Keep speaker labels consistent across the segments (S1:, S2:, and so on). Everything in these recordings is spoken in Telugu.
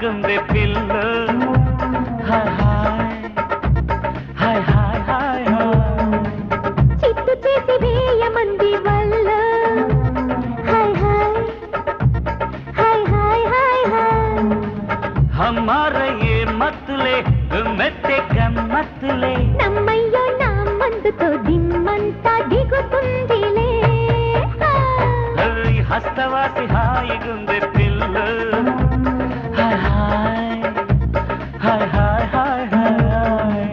S1: హాయిగుంది పిల్ల హాయ్ హాయ్ హాయ్ హాయ్ హాయ్
S2: చిత్తు చేసి వేయమంది వల్ల హాయ్ హాయ్ హాయ్ హాయ్ హాయ్ హాయ్
S1: हमारा ये मतले మెత్తే గమ్మత్తులే
S2: నమ్మయ్యో నా మందుతో దిమ్మంతా దిగుతుందిలే
S1: హస్తవాసి హాయిగుంది పిల్ల హాయ్ హాయ్ హాయ్ హాయ్ హాయ్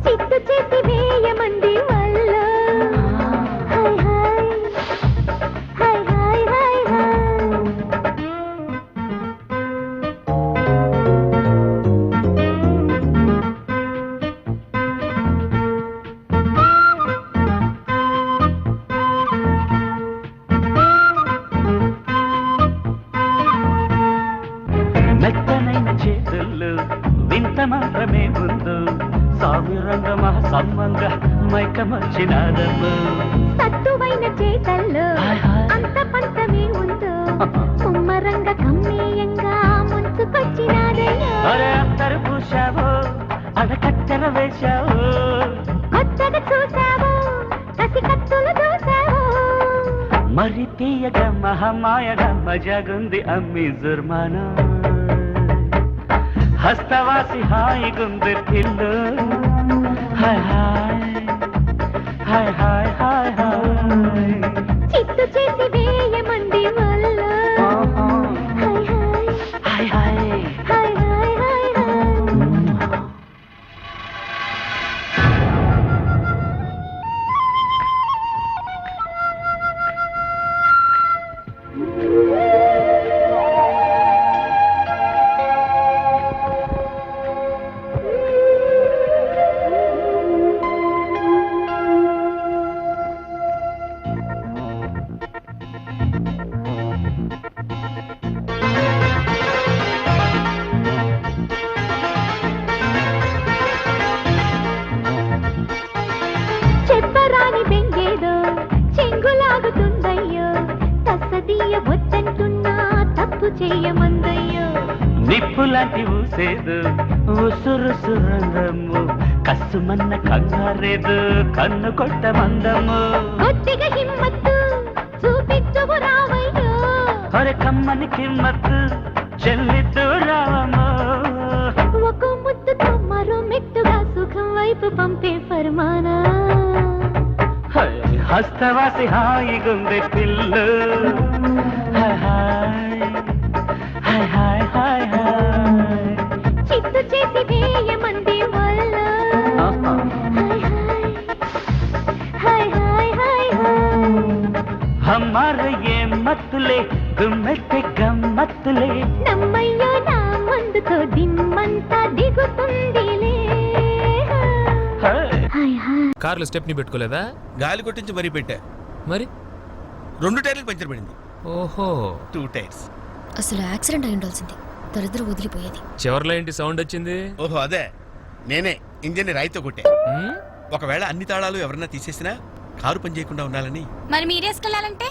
S2: చిత్తు చేసి వేయమంది వల్ల హాయ్ హాయ్ హాయ్ హాయ్ హాయ్
S1: మెత్తనైన చేతుల్లో వింత మాత్రమే ముందు సావిరంగ మహసమ్మంగా మైకమర్చినాదమ్ము
S2: సత్తువైన చేతల్లో అంత పంతమే ఉందో ముమ్మరంగ కమ్మేయంగా ముంచుకొచ్చినాదయ్యో
S1: అరే అత్తరు పూశావో అడకత్తెర వేశావో
S2: కొత్తగా చూసావో కసి కత్తులు దూసావో
S1: మరి తీయగా మహమాయగా మజాగుంది అమ్మి జుర్మానా హస్తవాసి హాయిగుంది పిల్లు హాయ్ హాయ్ హాయ్ హాయ్ హాయ్
S2: చిత్తు చేసి వేయమంది వల్ల హాయ్
S1: హాయ్ హాయ్
S2: హాయ్ హాయ్ హాయ్ హాయ్ చెప్పరాని బెంగేదో చెంగులాగుతుందయ్యో తస్సదీయ వద్దంటున్నా తప్పు చేయమందయ్యో
S1: నిప్పులాంటి ఊసేదు ఉసురుసురంగము కసుమన్న కంగారేదు కన్ను కొట్ట మందము
S2: కొద్దిగా హిమ్మత్తు చూపించువు రావయ్యో
S1: అరే కమ్మని కిమ్మత్తు చెల్లిద్దు రావమ్మో
S2: ఒక ముద్దుతో మరో మెట్టుగా సుఖం వైపు పంపే ఫర్మానా
S1: హస్తవాసి హాయిగుంది పిల్లు హాయ్ హాయ్ హాయ్ హాయ్ హాయ్
S2: చిత్తు చేసి వేయమంది వల్ల హాయ్ హాయ్ హాయ్ హాయ్
S1: हमारे ये मतले గుమ్మెత్తే గమ్మత్తులే
S2: నమ్మయ్యో నా మందుతో దిమ్మంతా దిగుతుందిలే హాయ్ హాయ్
S3: కార్లో స్టెప్ని పెట్టుకోలేదా?
S4: గాలి కొట్టించి మరీ పెట్టా.
S3: మరి
S4: 2 టైర్లకు పంచర్ పడింది.
S3: ఓహో
S4: 2 టైర్స్.
S5: అసలు యాక్సిడెంట్ అయి ఉండాల్సింది. దరిద్ర వదిలిపోయేది.
S3: చివర్లో ఏంటి సౌండ్ వచ్చింది?
S4: ఓహో అదే నేనే ఇంజన్ రాయితో కొట్టా. ఒకవేళ అన్ని తాళాలు ఎవరన్నా తీసేసినా కారు పని చేయకుండా ఉండాలని.
S5: మరి మీరేసుకెళ్ళాలంటే